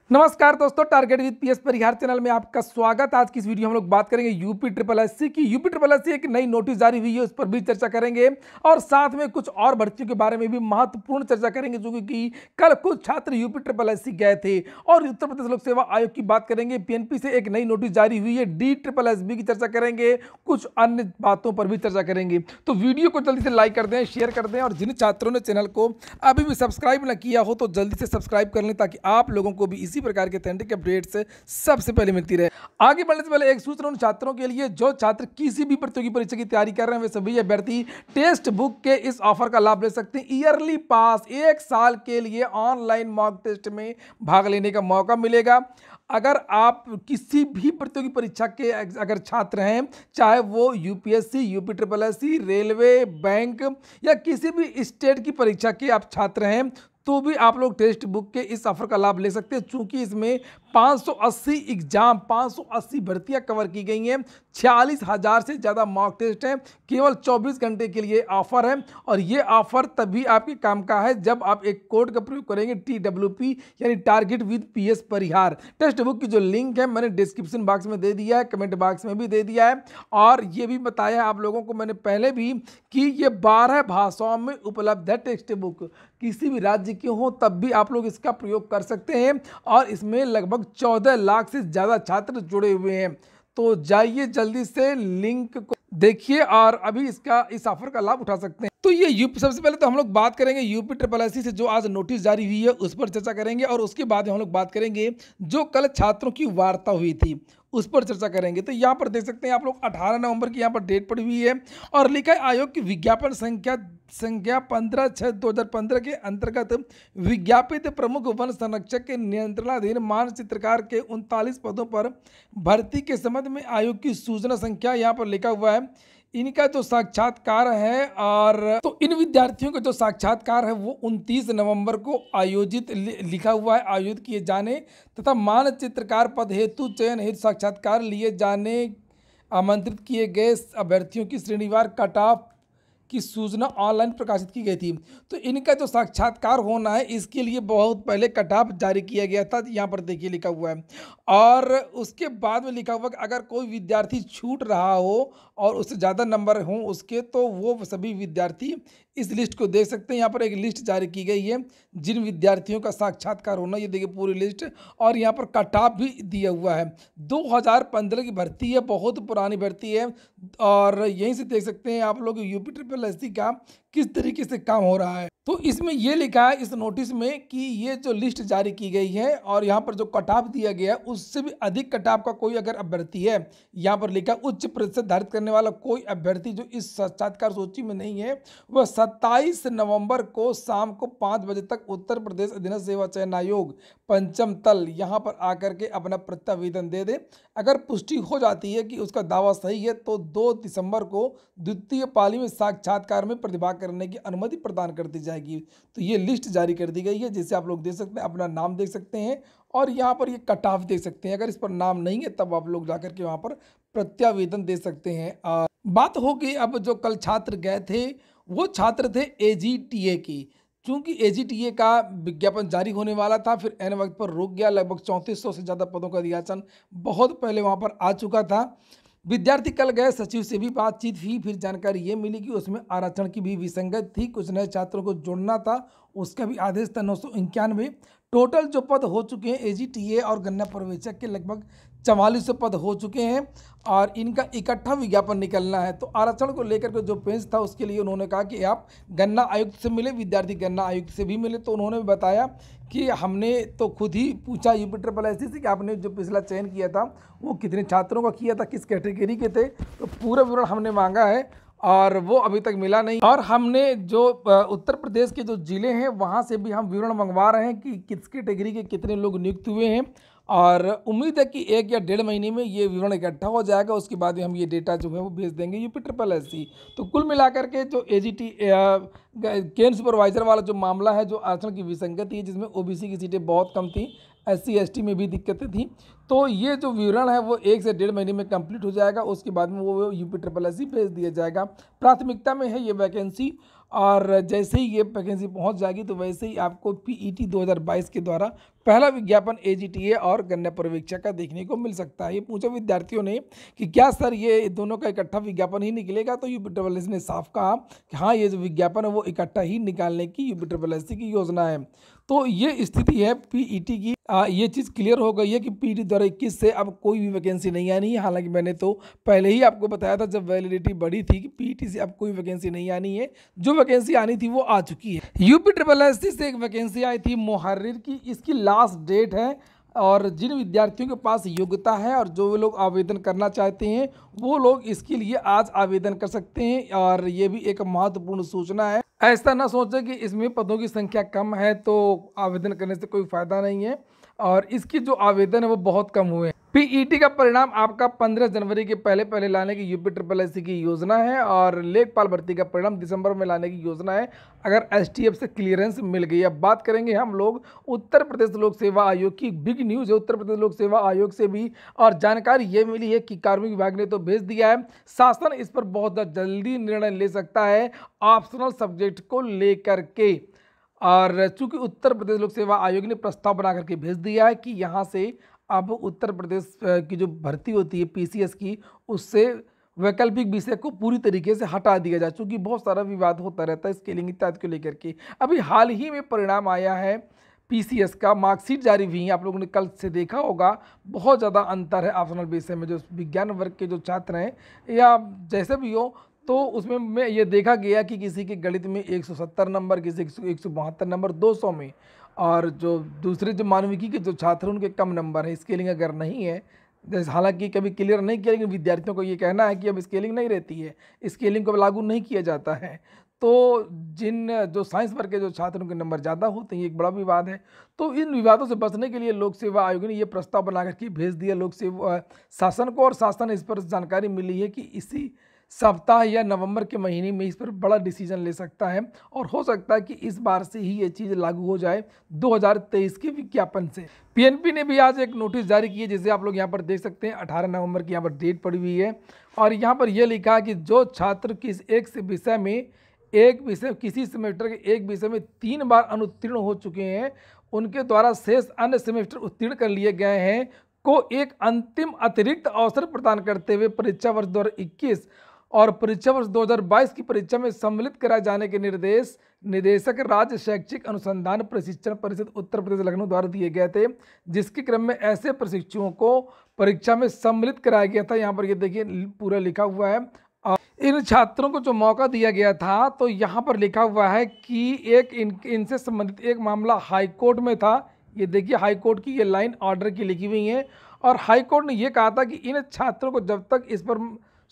नमस्कार दोस्तों, target with PS Parihar channel में आपका स्वागत। आज की इस वीडियो हम लोग बात करेंगे यूपी ट्रिपल एससी की। यूपी ट्रिपल एससी एक नई नोटिस जारी हुई है, उस पर भी चर्चा करेंगे और साथ में कुछ और भर्तियों के बारे में भी महत्वपूर्ण चर्चा करेंगे, जो कि कल कुछ छात्र यूपी ट्रिपल एससी गए थे। और उत्तर प्रदेश लोक सेवा आयोग की बात करेंगे, पीएनपी से एक नई नोटिस जारी हुई है, डी ट्रिपल एसबी की चर्चा करेंगे, कुछ अन्य बातों पर भी चर्चा करेंगे। तो वीडियो को जल्दी से लाइक कर दें, शेयर कर दें और जिन छात्रों ने चैनल को अभी भी सब्सक्राइब न किया हो तो जल्दी से सब्सक्राइब कर लें, ताकि आप लोगों को भी इसी प्रकार के अथेंटिक अपडेट्स सबसे पहले मिलती रहे। आगे बढ़ने से पहले एक सूचना उन छात्रों के लिए जो छात्र किसी भी प्रतियोगी परीक्षा की तैयारी कर रहे हैं, वे सभी अभ्यर्थी टेक्स्ट बुक के इस ऑफर का लाभ ले सकते हैं। ईयरली पास 1 साल के लिए ऑनलाइन मॉक टेस्ट में भाग लेने का मौका मिलेगा। अगर आप किसी भी प्रतियोगी परीक्षा के अगर छात्र हैं, चाहे वो UPSC, UP triple SC, railway, bank या किसी भी स्टेट की परीक्षा के आप छात्र हैं, तो भी आप लोग टेक्स्ट बुक के इस ऑफर का लाभ ले सकते हैं। चूंकि इसमें 580 एग्जाम, 580 भर्तियां कवर की गई हैं, 46,000 से ज़्यादा मॉक टेस्ट हैं, केवल 24 घंटे के लिए ऑफर है। और ये ऑफर तभी आपके काम का है जब आप एक कोड का प्रयोग करेंगे, TWP यानी target with PS Parihar. Text book की जो लिंक है मैंने डिस्क्रिप्शन बॉक्स में दे दिया है, कमेंट बॉक्स में भी दे दिया है, और ये भी बताया है आप लोगों को मैंने पहले भी कि ये 12 भाषाओं में उपलब्ध है। टेक्स्ट बुक किसी भी राज्य के हो तब भी आप लोग इसका प्रयोग कर सकते हैं, और इसमें लगभग 14 लाख से ज़्यादा छात्र जुड़े हुए हैं। तो जाइए जल्दी से लिंक को देखिए और अभी इस ऑफर का लाभ उठा सकते हैं। तो ये यूपी, सबसे पहले तो हम लोग बात करेंगे यूपी ट्रिपल एससी से जो आज नोटिस जारी हुई है उस पर चर्चा करेंगे, और उसके बाद हम लोग बात करेंगे जो कल छात्रों की वार्ता हुई थी उस पर चर्चा करेंगे। तो यहाँ पर देख सकते हैं आप लोग 18 नवंबर की यहाँ पर डेट पड़ी हुई है, और लिखा है आयोग की विज्ञापन संख्या 15/6/2015 के अंतर्गत विज्ञापित प्रमुख वन संरक्षक के नियंत्रणाधीन मानचित्रकार के 39 पदों पर भर्ती के संबंध में आयोग की सूचना संख्या यहाँ पर लिखा हुआ है। इनका जो साक्षात्कार है, और तो इन विद्यार्थियों का जो साक्षात्कार है वो 29 नवंबर को आयोजित लिखा हुआ है, आयोजित किए जाने तथा मानचित्रकार पद हेतु चयन हेतु साक्षात्कार लिए जाने आमंत्रित किए गए अभ्यर्थियों की श्रेणीवार कट ऑफ की सूचना ऑनलाइन प्रकाशित की गई थी। तो इनका जो साक्षात्कार होना है इसके लिए बहुत पहले कट ऑफ जारी किया गया था, यहाँ पर देखिए लिखा हुआ है। और उसके बाद में लिखा हुआ कि अगर कोई विद्यार्थी छूट रहा हो और उससे ज़्यादा नंबर हों उसके, तो वो सभी विद्यार्थी इस लिस्ट को देख सकते हैं। यहाँ पर एक लिस्ट जारी की गई है जिन विद्यार्थियों का साक्षात्कार होना, ये देखिए पूरी लिस्ट, और यहाँ पर कट ऑफ भी दिया हुआ है। 2015 की भर्ती है, बहुत पुरानी भर्ती है, और यहीं से देख सकते हैं आप लोग यूपी ट्रिपल एससी का किस तरीके से काम हो रहा है। तो इसमें यह लिखा है इस नोटिस में कि ये जो लिस्ट जारी की गई है और यहाँ पर जो कट ऑफ दिया गया है उससे भी अधिक कट ऑफ का कोई अगर अभ्यर्थी है, यहाँ पर लिखा उच्च प्रतिशत धारित करने वाला कोई अभ्यर्थी जो इस साक्षात्कार सूची में नहीं है, वह 27 नवंबर को शाम को 5 बजे तक उत्तर प्रदेश अधीनस्थ सेवा चयन आयोग पंचम तल यहाँ पर आकर के अपना प्रत्यावेदन दे दे। अगर पुष्टि हो जाती है कि उसका दावा सही है तो 2 दिसंबर को द्वितीय पाली में साक्षात्कार में प्रतिभाग करने की अनुमति प्रदान कर दी जाएगी। तो ये लिस्ट जारी कर दी गई है, जिसे आप लोग देख सकते हैं, अपना नाम देख सकते हैं और यहाँ पर ये कट ऑफ देख सकते हैं। अगर इस पर नाम नहीं है तब आप लोग जाकर के वहाँ पर प्रत्यावेदन दे सकते हैं। बात होगी अब जो कल छात्र गए थे वो छात्र थे AGTA की। चूंकि AGTA का विज्ञापन जारी होने वाला था, फिर एन वक्त पर रुक गया। लगभग 3400 से ज़्यादा पदों का रियाचन बहुत पहले वहाँ पर आ चुका था। विद्यार्थी कल गए, सचिव से भी बातचीत हुई, फिर जानकारी ये मिली कि उसमें आरक्षण की भी विसंगत थी, कुछ नए छात्रों को जोड़ना था, उसका भी आदेश था 991। टोटल जो पद हो चुके हैं AGTA और गन्ना पर्यवेक्षक के लगभग 4400 पद हो चुके हैं, और इनका इकट्ठा विज्ञापन निकलना है। तो आरक्षण को लेकर के जो पेंच था उसके लिए उन्होंने कहा कि आप गन्ना आयुक्त से मिले, विद्यार्थी गन्ना आयुक्त से भी मिले। तो उन्होंने बताया कि हमने तो खुद ही पूछा यूपी ट्रिपल एससी से कि आपने जो पिछला चयन किया था वो कितने छात्रों का किया था, किस कैटेगरी के थे, तो पूरा विवरण हमने मांगा है और वो अभी तक मिला नहीं। और हमने जो उत्तर प्रदेश के जो ज़िले हैं वहाँ से भी हम विवरण मंगवा रहे हैं कि किस कैटेगरी के कितने लोग नियुक्त हुए हैं, और उम्मीद है कि 1 या 1.5 महीने में ये विवरण इकट्ठा हो जाएगा। उसके बाद में हम ये डेटा जो है वो भेज देंगे यूपी ट्रिपल एससी। तो कुल मिलाकर के जो केन सुपरवाइजर वाला जो मामला है, जो आरक्षण की विसंगति है, जिसमें OBC की सीटें बहुत कम थी, SC ST में भी दिक्कतें थी, तो ये जो विवरण है वो 1 से 1.5 महीने में कंप्लीट हो जाएगा। उसके बाद में वो UPSSC भेज दिया जाएगा। प्राथमिकता में है ये वैकेंसी, और जैसे ही ये वैकेंसी पहुंच जाएगी तो वैसे ही आपको PET 2022 के द्वारा पहला विज्ञापन AGTA और गन्ना पर्यवेक्षक का देखने को मिल सकता है। ये पूछा विद्यार्थियों ने कि क्या सर ये दोनों का इकट्ठा विज्ञापन ही निकलेगा, तो UPSSC ने साफ कहा कि हाँ, ये जो विज्ञापन है वो इकट्ठा ही निकालने की UPSSC की योजना है। तो ये स्थिति है PET की। ये चीज़ क्लियर हो गई है कि PET 2021 से अब कोई भी वैकेंसी नहीं आनी है। हालांकि मैंने तो पहले ही आपको बताया था जब वैलिडिटी बढ़ी थी कि PET से अब कोई वैकेंसी नहीं आनी है, जो वैकेंसी आनी थी वो आ चुकी है। UPSSC से एक वैकेंसी आई थी मुहर्रिर की, इसकी लास्ट डेट है, और जिन विद्यार्थियों के पास योग्यता है और जो लोग आवेदन करना चाहते हैं वो लोग इसके लिए आज आवेदन कर सकते हैं। और ये भी एक महत्वपूर्ण सूचना है। ऐसा ना सोचें कि इसमें पदों की संख्या कम है तो आवेदन करने से कोई फ़ायदा नहीं है, और इसकी जो आवेदन है वो बहुत कम हुए हैं। PET का परिणाम आपका 15 जनवरी के पहले लाने की UPSSC की योजना है, और लेखपाल भर्ती का परिणाम दिसंबर में लाने की योजना है अगर STF से क्लियरेंस मिल गई। अब बात करेंगे हम लोग उत्तर प्रदेश लोक सेवा आयोग की। बिग न्यूज़ है उत्तर प्रदेश लोक सेवा आयोग से भी, और जानकारी ये मिली है कि कार्मिक विभाग ने तो भेज दिया है, शासन इस पर बहुत जल्दी निर्णय ले सकता है ऑप्शनल सब्जेक्ट को लेकर के। और चूंकि उत्तर प्रदेश लोक सेवा आयोग ने प्रस्ताव बना करके भेज दिया है कि यहाँ से अब उत्तर प्रदेश की जो भर्ती होती है PCS की, उससे वैकल्पिक विषय को पूरी तरीके से हटा दिया जाए। चूँकि बहुत सारा विवाद होता रहता है स्केलिंग इत्यादि को लेकर के। अभी हाल ही में परिणाम आया है PCS का, मार्कशीट जारी हुई है, आप लोगों ने कल से देखा होगा। बहुत ज़्यादा अंतर है ऑप्शनल विषय में, जो विज्ञान वर्ग के जो छात्र हैं या जैसे भी हो, तो उसमें मैं ये देखा गया कि किसी के गणित में 170 नंबर, किसी के 172 नंबर 200 में, और जो दूसरे जो मानविकी के जो छात्र हैं उनके कम नंबर है। स्केलिंग अगर नहीं है, जैसे हालांकि कभी क्लियर नहीं किया, लेकिन विद्यार्थियों को ये कहना है कि अब स्केलिंग नहीं रहती है, स्केलिंग को लागू नहीं किया जाता है। तो जिन जो साइंस वर्ग के जो छात्रों के नंबर ज़्यादा होते हैं, ये एक बड़ा विवाद है। तो इन विवादों से बचने के लिए लोक सेवा आयोग ने ये प्रस्ताव बना करके भेज दिया लोक सेवा शासन को, और शासन इस पर जानकारी मिली है कि इसी सप्ताह या नवंबर के महीने में इस पर बड़ा डिसीजन ले सकता है, और हो सकता है कि इस बार से ही ये चीज़ लागू हो जाए 2023 के विज्ञापन से। PNP ने भी आज एक नोटिस जारी की है, जिसे आप लोग यहाँ पर देख सकते हैं। 18 नवंबर की यहाँ पर डेट पड़ी हुई है, और यहाँ पर यह लिखा है कि जो छात्र किसी सेमेस्टर के एक विषय में 3 बार अनुत्तीर्ण हो चुके हैं, उनके द्वारा शेष अन्य सेमेस्टर उत्तीर्ण कर लिए गए हैं को एक अंतिम अतिरिक्त अवसर प्रदान करते हुए परीक्षा वर्ष 2021 और परीक्षा वर्ष 2022 की परीक्षा में सम्मिलित कराए जाने के निर्देश निदेशक राज्य शैक्षिक अनुसंधान प्रशिक्षण परिषद उत्तर प्रदेश लखनऊ द्वारा दिए गए थे, जिसके क्रम में ऐसे प्रशिक्षुओं को परीक्षा में सम्मिलित कराया गया था। यहाँ पर ये देखिए पूरा लिखा हुआ है। इन छात्रों को जो मौका दिया गया था, तो यहाँ पर लिखा हुआ है कि इनसे संबंधित एक मामला हाईकोर्ट में था। ये देखिए हाईकोर्ट की ये लाइन ऑर्डर की लिखी हुई है, और हाईकोर्ट ने ये कहा था कि इन छात्रों को जब तक इस पर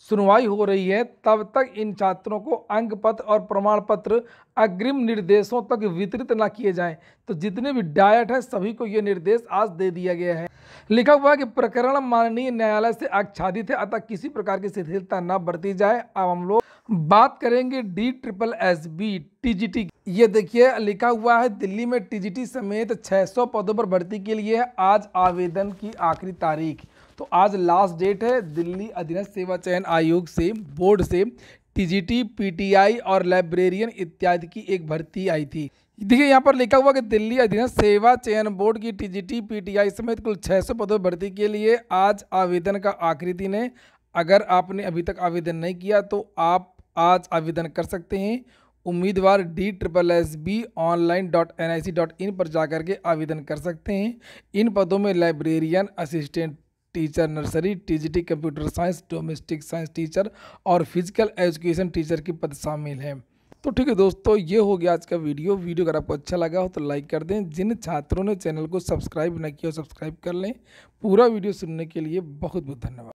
सुनवाई हो रही है तब तक इन छात्रों को अंक पत्र और प्रमाण पत्र अग्रिम निर्देशों तक वितरित न किए जाएं। तो जितने भी डायट है सभी को ये निर्देश आज दे दिया गया है। लिखा हुआ है कि प्रकरण माननीय न्यायालय से आच्छादित है, अतः किसी प्रकार की शिथिलता न बरती जाए। अब हम लोग बात करेंगे DSSB TGT। ये देखिए लिखा हुआ है दिल्ली में TGT समेत 600 पदों पर भर्ती के लिए आज आवेदन की आखिरी तारीख। तो आज लास्ट डेट है। दिल्ली अधीनस्थ सेवा चयन आयोग से बोर्ड से TGT PTI और लाइब्रेरियन इत्यादि की एक भर्ती आई थी। देखिए यहाँ पर लिखा हुआ कि दिल्ली अधीनस्थ सेवा चयन बोर्ड की TGT PTI समेत कुल 600 पदों पर भर्ती के लिए आज आवेदन का आखिरी दिन है। अगर आपने अभी तक आवेदन नहीं किया तो आप आज आवेदन कर सकते हैं। उम्मीदवार DSSB online.nic.in पर जाकर के आवेदन कर सकते हैं। इन पदों में librarian, assistant teacher nursery, TGT computer science, domestic science teacher और फिजिकल एजुकेशन टीचर के पद शामिल हैं। तो ठीक है दोस्तों, ये हो गया आज का वीडियो। अगर आपको अच्छा लगा हो तो लाइक कर दें। जिन छात्रों ने चैनल को सब्सक्राइब न किया हो सब्सक्राइब कर लें। पूरा वीडियो सुनने के लिए बहुत बहुत धन्यवाद।